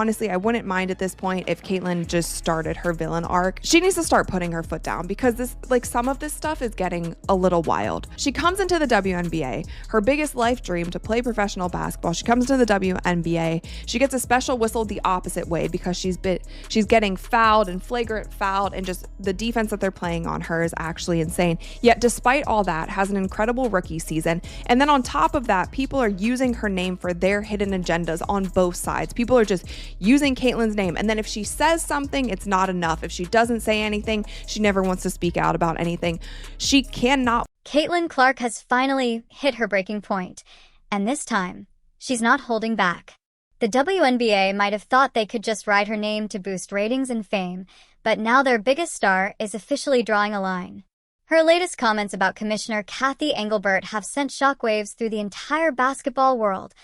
Honestly, I wouldn't mind at this point if Caitlyn just started her villain arc. She needs to start putting her foot down because this, like, some of this stuff is getting a little wild. She comes into the WNBA, her biggest life dream to play professional basketball. She comes into the WNBA. She gets a special whistle the opposite way because she's getting fouled and flagrant fouled, and just the defense that they're playing on her is actually insane. Yet despite all that, has an incredible rookie season. And then on top of that, people are using her name for their hidden agendas on both sides. People are just using Caitlyn's name, and then if she says something, it's not enough. If she doesn't say anything, she never wants to speak out about anything. She cannot. Caitlin Clark has finally hit her breaking point, and this time, she's not holding back. The WNBA might have thought they could just ride her name to boost ratings and fame, but now their biggest star is officially drawing a line. Her latest comments about Commissioner Cathy Engelbert have sent shockwaves through the entire basketball world.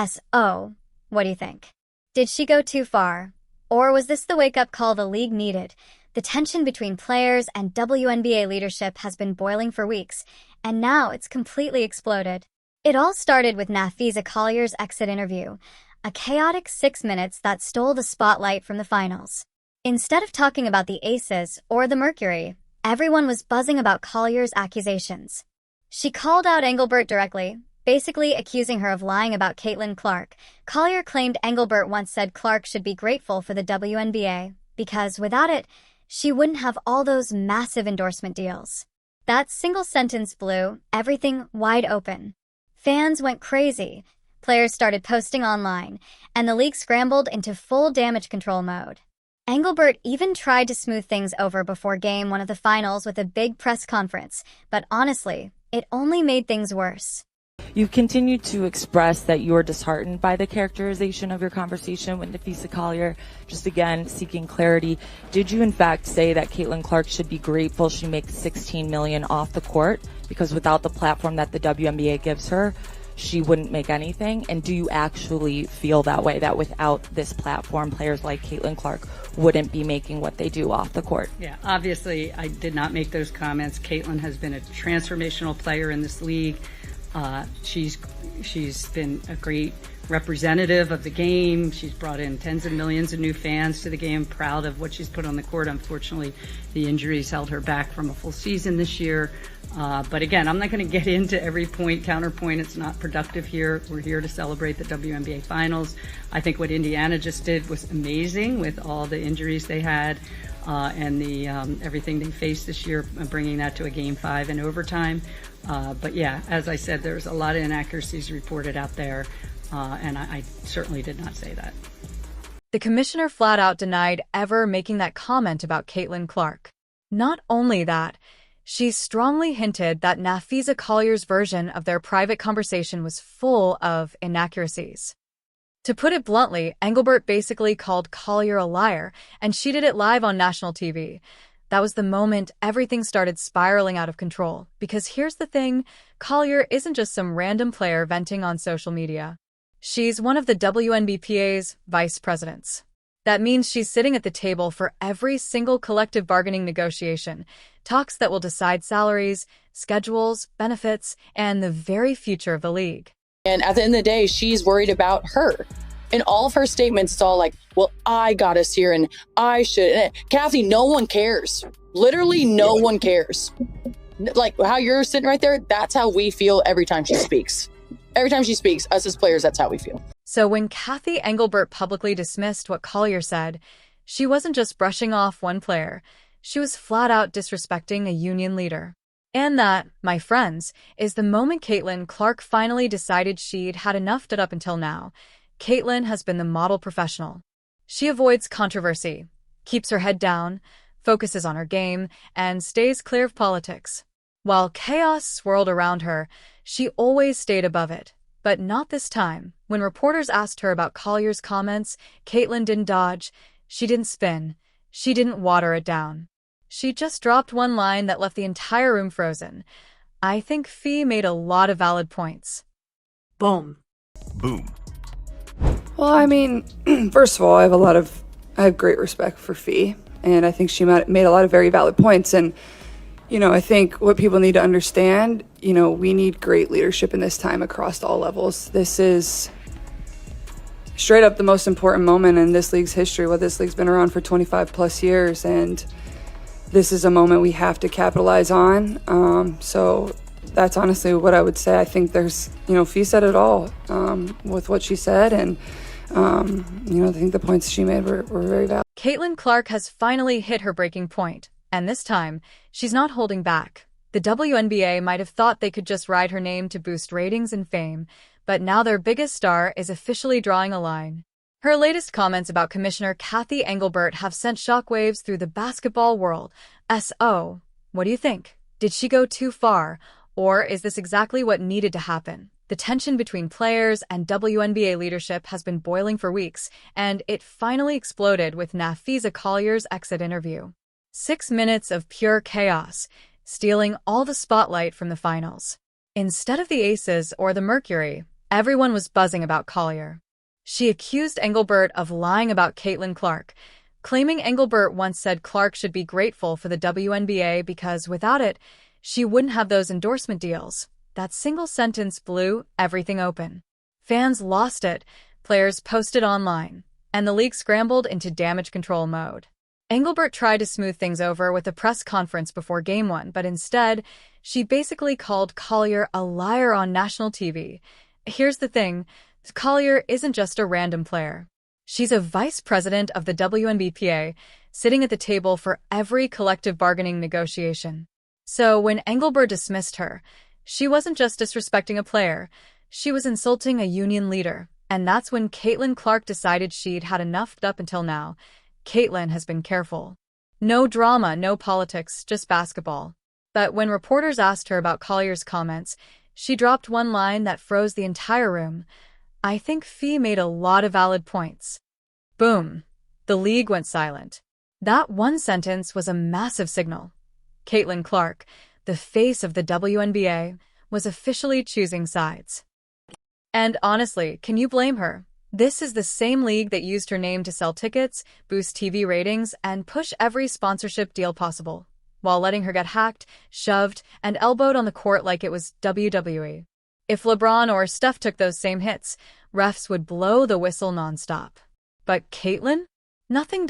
So, what do you think? Did she go too far? Or was this the wake-up call the league needed? The tension between players and WNBA leadership has been boiling for weeks, and now it's completely exploded. It all started with Napheesa Collier's exit interview, a chaotic 6 minutes that stole the spotlight from the finals. Instead of talking about the Aces or the Mercury, everyone was buzzing about Collier's accusations. She called out Engelbert directly, basically accusing her of lying about Caitlin Clark. Collier claimed Engelbert once said Clark should be grateful for the WNBA, because without it, she wouldn't have all those massive endorsement deals. That single sentence blew everything wide open. Fans went crazy, players started posting online, and the league scrambled into full damage control mode. Engelbert even tried to smooth things over before Game 1 of the finals with a big press conference, but honestly, it only made things worse. You've continued to express that you're disheartened by the characterization of your conversation with Napheesa Collier. Just again, seeking clarity. Did you in fact say that Caitlin Clark should be grateful she makes $16 million off the court because without the platform that the WNBA gives her, she wouldn't make anything? And do you actually feel that way, that without this platform, players like Caitlin Clark wouldn't be making what they do off the court? Yeah, obviously I did not make those comments. Caitlin has been a transformational player in this league. She's been a great representative of the game. She's brought in tens of millions of new fans to the game. Proud of what she's put on the court. Unfortunately, the injuries held her back from a full season this year. But again, I'm not going to get into every point, counterpoint. It's not productive here. We're here to celebrate the WNBA finals. I think what Indiana just did was amazing with all the injuries they had and the everything they faced this year, bringing that to a Game 5 in overtime. But yeah, as I said, there's a lot of inaccuracies reported out there, and I certainly did not say that. The commissioner flat out denied ever making that comment about Caitlin Clark. Not only that, she strongly hinted that Napheesa Collier's version of their private conversation was full of inaccuracies. To put it bluntly, Engelbert basically called Collier a liar, and she did it live on national TV. That was the moment everything started spiraling out of control. Because here's the thing, Collier isn't just some random player venting on social media. She's one of the WNBPA's vice presidents. That means she's sitting at the table for every single collective bargaining negotiation, talks that will decide salaries, schedules, benefits, and the very future of the league. And at the end of the day, she's worried about her. In all of her statements, it's all like, well, I got us here and I should. And Kathy, no one cares. Literally, no one cares. Like how you're sitting right there, that's how we feel every time she speaks. Every time she speaks, us as players, that's how we feel. So when Kathy Engelbert publicly dismissed what Collier said, she wasn't just brushing off one player. She was flat out disrespecting a union leader. And that, my friends, is the moment Caitlin Clark finally decided she'd had enough up until now. Caitlin has been the model professional. She avoids controversy, keeps her head down, focuses on her game, and stays clear of politics. While chaos swirled around her, she always stayed above it. But not this time. When reporters asked her about Collier's comments, Caitlin didn't dodge, she didn't spin, she didn't water it down. She just dropped one line that left the entire room frozen. I think Fee made a lot of valid points. Boom. Boom. Well, I mean, first of all, I have great respect for Fee, and I think she made a lot of very valid points. And, I think what people need to understand, we need great leadership in this time across all levels. straight up the most important moment in this league's history. Well, this league's been around for 25 plus years, and this is a moment we have to capitalize on. So that's honestly what I would say. I think there's, Fee said it all with what she said, and I think the points she made were very valid. Caitlin Clark has finally hit her breaking point, and this time, she's not holding back. The WNBA might have thought they could just ride her name to boost ratings and fame, but now their biggest star is officially drawing a line. Her latest comments about Commissioner Cathy Engelbert have sent shockwaves through the basketball world. So, what do you think? Did she go too far? Or is this exactly what needed to happen? The tension between players and WNBA leadership has been boiling for weeks, and it finally exploded with Napheesa Collier's exit interview. 6 minutes of pure chaos, stealing all the spotlight from the finals. Instead of the Aces or the Mercury, everyone was buzzing about Collier. She accused Engelbert of lying about Caitlin Clark, claiming Engelbert once said Clark should be grateful for the WNBA because without it, she wouldn't have those endorsement deals. That single sentence blew everything open. Fans lost it, players posted online, and the league scrambled into damage control mode. Engelbert tried to smooth things over with a press conference before Game 1, but instead, she basically called Collier a liar on national TV. Here's the thing, Collier isn't just a random player. She's a vice president of the WNBPA, sitting at the table for every collective bargaining negotiation. So when Engelbert dismissed her, she wasn't just disrespecting a player, she was insulting a union leader, and that's when Caitlin Clark decided she'd had enough. Up until now, Caitlin has been careful. No drama, no politics, just basketball. But when reporters asked her about Collier's comments, she dropped one line that froze the entire room. I think Fee made a lot of valid points. Boom. The league went silent. That one sentence was a massive signal. Caitlin Clark, the face of the WNBA, was officially choosing sides. And honestly, can you blame her? This is the same league that used her name to sell tickets, boost TV ratings, and push every sponsorship deal possible, while letting her get hacked, shoved, and elbowed on the court like it was WWE. If LeBron or Steph took those same hits, refs would blow the whistle nonstop. But Caitlin? Nothing.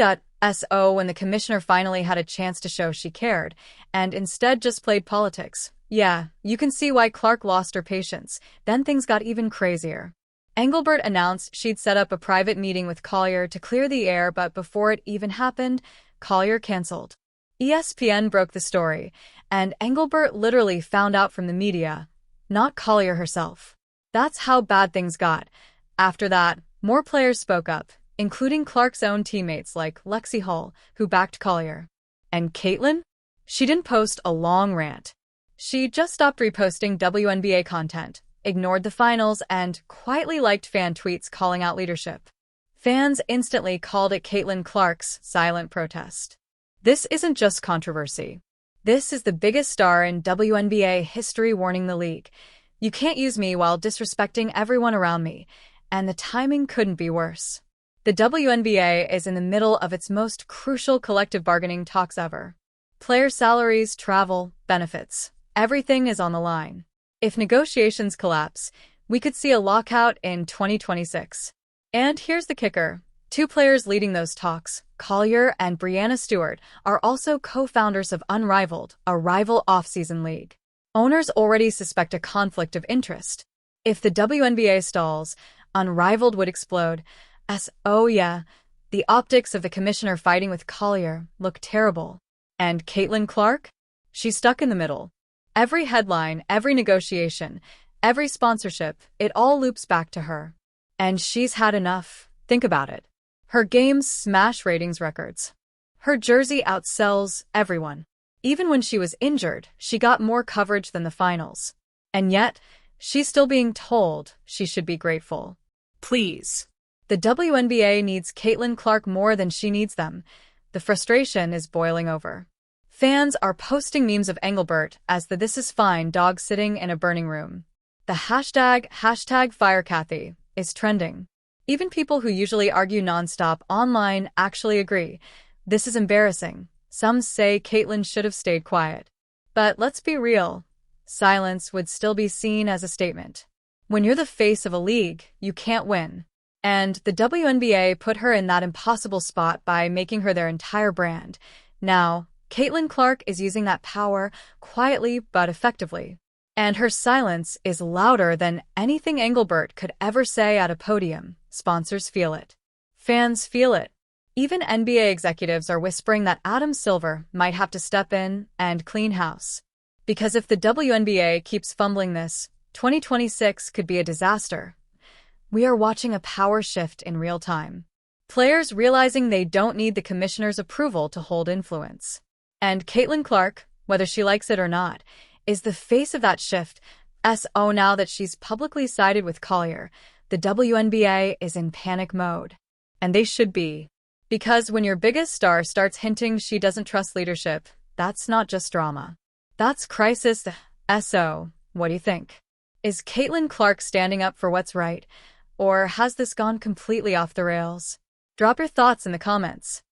So when the commissioner finally had a chance to show she cared, and instead just played politics. Yeah, you can see why Clark lost her patience. Then things got even crazier. Engelbert announced she'd set up a private meeting with Collier to clear the air, but before it even happened, Collier canceled. ESPN broke the story, and Engelbert literally found out from the media, not Collier herself. That's how bad things got. After that, more players spoke up, including Clark's own teammates like Lexi Hull, who backed Collier. And Caitlin? She didn't post a long rant. She just stopped reposting WNBA content, ignored the finals, and quietly liked fan tweets calling out leadership. Fans instantly called it Caitlin Clark's silent protest. This isn't just controversy. This is the biggest star in WNBA history warning the league. You can't use me while disrespecting everyone around me, and the timing couldn't be worse. The WNBA is in the middle of its most crucial collective bargaining talks ever. Player salaries, travel, benefits, everything is on the line. If negotiations collapse, we could see a lockout in 2026. And here's the kicker. 2 players leading those talks, Collier and Breanna Stewart, are also co-founders of Unrivaled, a rival off-season league. Owners already suspect a conflict of interest. If the WNBA stalls, Unrivaled would explode. Oh yeah, the optics of the commissioner fighting with Collier look terrible. And Caitlin Clark? She's stuck in the middle. Every headline, every negotiation, every sponsorship, it all loops back to her. And she's had enough. Think about it. Her games smash ratings records. Her jersey outsells everyone. Even when she was injured, she got more coverage than the finals. And yet, she's still being told she should be grateful. Please. The WNBA needs Caitlin Clark more than she needs them. The frustration is boiling over. Fans are posting memes of Engelbert as the "this is fine" dog sitting in a burning room. The hashtag #FireCathy is trending. Even people who usually argue nonstop online actually agree. This is embarrassing. Some say Caitlin should have stayed quiet. But let's be real. Silence would still be seen as a statement. When you're the face of a league, you can't win. And the WNBA put her in that impossible spot by making her their entire brand. Now, Caitlin Clark is using that power quietly but effectively. And her silence is louder than anything Engelbert could ever say at a podium. Sponsors feel it. Fans feel it. Even NBA executives are whispering that Adam Silver might have to step in and clean house. Because if the WNBA keeps fumbling this, 2026 could be a disaster. We are watching a power shift in real time. Players realizing they don't need the commissioner's approval to hold influence. And Caitlin Clark, whether she likes it or not, is the face of that shift. So now that she's publicly sided with Collier, the WNBA is in panic mode. And they should be. Because when your biggest star starts hinting she doesn't trust leadership, that's not just drama. That's crisis. So, what do you think? Is Caitlin Clark standing up for what's right? Or has this gone completely off the rails? Drop your thoughts in the comments.